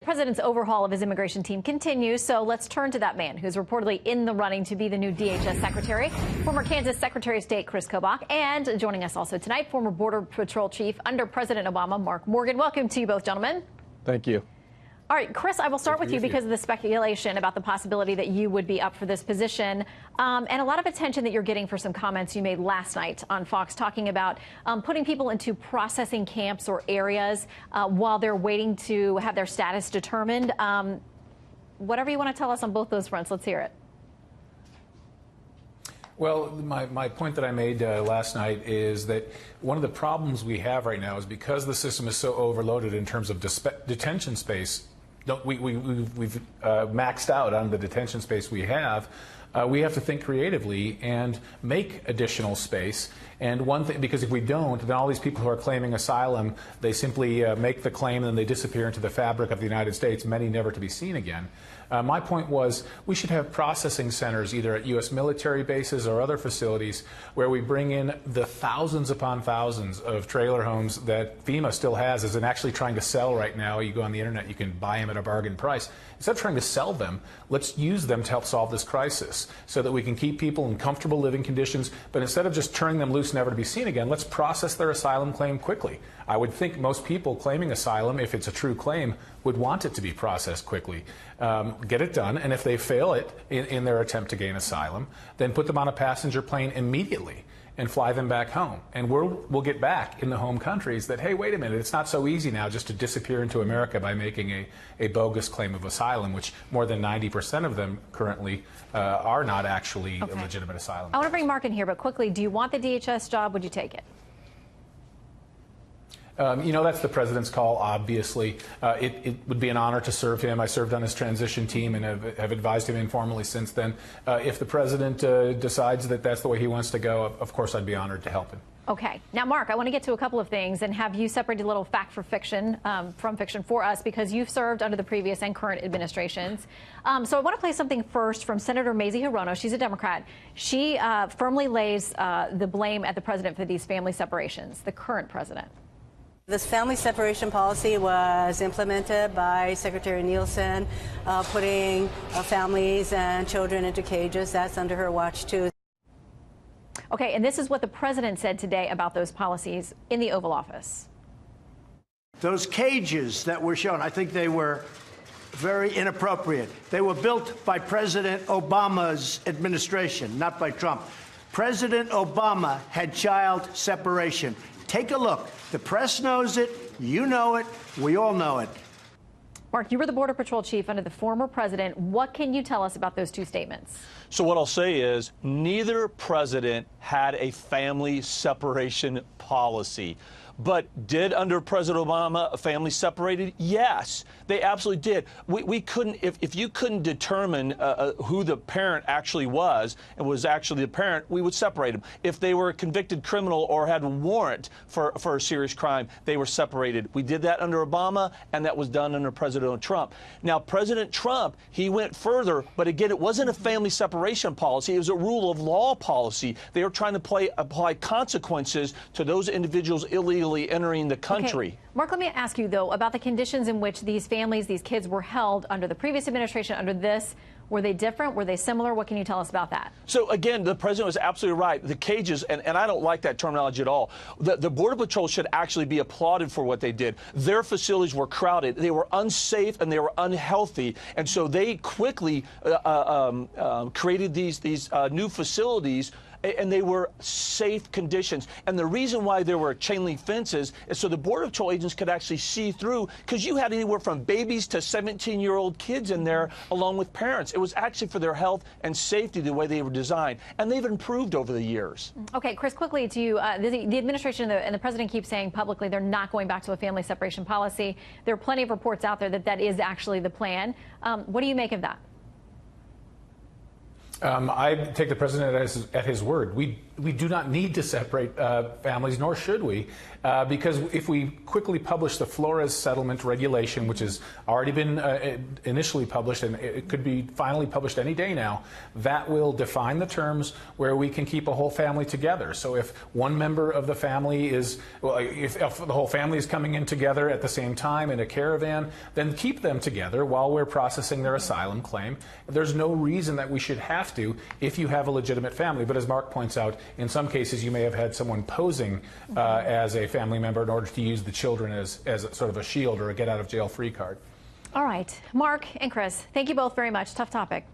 President's overhaul of his immigration team continues, so let's turn to that man who's reportedly in the running to be the new DHS secretary, former Kansas Secretary of State Kris Kobach, and joining us also tonight, former Border Patrol Chief under President Obama, Mark Morgan. Welcome to you both, gentlemen. Thank you. All right, Kris, I will start with you because of the speculation about the possibility that you would be up for this position, and a lot of attention that you're getting for some comments you made last night on Fox talking about putting people into processing camps or areas while they're waiting to have their status determined. Whatever you want to tell us on both those fronts, let's hear it. Well, my point that I made last night is that one of the problems we have right now is because the system is so overloaded in terms of detention space. We've maxed out on the detention space we have. We have to think creatively and make additional space. And one thing, because if we don't, then all these people who are claiming asylum, they simply make the claim and they disappear into the fabric of the United States, many never to be seen again. My point was we should have processing centers either at U.S. military bases or other facilities where we bring in the thousands upon thousands of trailer homes that FEMA still has and actually trying to sell right now. You go on the internet, you can buy them at a bargain price. Instead of trying to sell them, let's use them to help solve this crisis so that we can keep people in comfortable living conditions. But instead of just turning them loose never to be seen again, let's process their asylum claim quickly. I would think most people claiming asylum, if it's a true claim, would want it to be processed quickly. Get it done, and if they fail it in their attempt to gain asylum, then put them on a passenger plane immediately and fly them back home. And we'll get back in the home countries that, hey, wait a minute, it's not so easy now just to disappear into America by making a bogus claim of asylum, which more than 90% of them currently are not actually legitimate asylum. I want to bring Mark in here, but quickly, do you want the DHS job? Would you take it? You know, that's the president's call, obviously. It would be an honor to serve him. I served on his transition team and have advised him informally since then. If the president decides that that's the way he wants to go, of course, I'd be honored to help him. Okay. Now, Mark, I want to get to a couple of things and have you separate a little fact for fiction from fiction for us because you've served under the previous and current administrations. So I want to play something first from Senator Mazie Hirono. She's a Democrat. She firmly lays the blame at the president for these family separations, the current president. This family separation policy was implemented by Secretary Nielsen, putting families and children into cages. That's under her watch, too. Okay, and this is what the president said today about those policies in the Oval Office. Those cages that were shown, I think they were very inappropriate. They were built by President Obama's administration, not by Trump. President Obama had child separation. Take a look. The press knows it. You know it. We all know it. Mark, you were the Border Patrol chief under the former president. What can you tell us about those two statements? So what I'll say is neither president had a family separation policy. But did under President Obama a family separated? Yes, they absolutely did. We couldn't, if you couldn't determine who the parent actually was and was actually the parent, we would separate them. If they were a convicted criminal or had a warrant for a serious crime, they were separated. We did that under Obama, and that was done under President Trump. Now, President Trump, he went further, but again, it wasn't a family separation policy. It was a rule of law policy. They were trying to apply consequences to those individuals illegally entering the country. Okay. Mark, let me ask you, though, about the conditions in which these families, these kids were held under the previous administration, under this. Were they different? Were they similar? What can you tell us about that? So, again, the president was absolutely right. The cages, and I don't like that terminology at all. The Border Patrol should actually be applauded for what they did. Their facilities were crowded. They were unsafe and they were unhealthy. And so they quickly created these new facilities, and they were safe conditions. And the reason why there were chain link fences is so the Border Patrol agents could actually see through, because you had anywhere from babies to 17-year-old kids in there along with parents. It was actually for their health and safety the way they were designed. And they've improved over the years. Okay, Kris, quickly to you. The administration and the president keep saying publicly they're not going back to a family separation policy. There are plenty of reports out there that is actually the plan. What do you make of that? I take the president at his word. We we do not need to separate families, nor should we, because if we quickly publish the Flores settlement regulation, which has already been initially published, and it could be finally published any day now, that will define the terms where we can keep a whole family together. So if one member of the family is, well, if the whole family is coming in together at the same time in a caravan, then keep them together while we're processing their asylum claim. There's no reason that we should have to if you have a legitimate family. But as Mark points out, in some cases you may have had someone posing as a family member in order to use the children as sort of a shield or a get-out-of-jail-free card. All right. Mark and Kris, thank you both very much. Tough topic.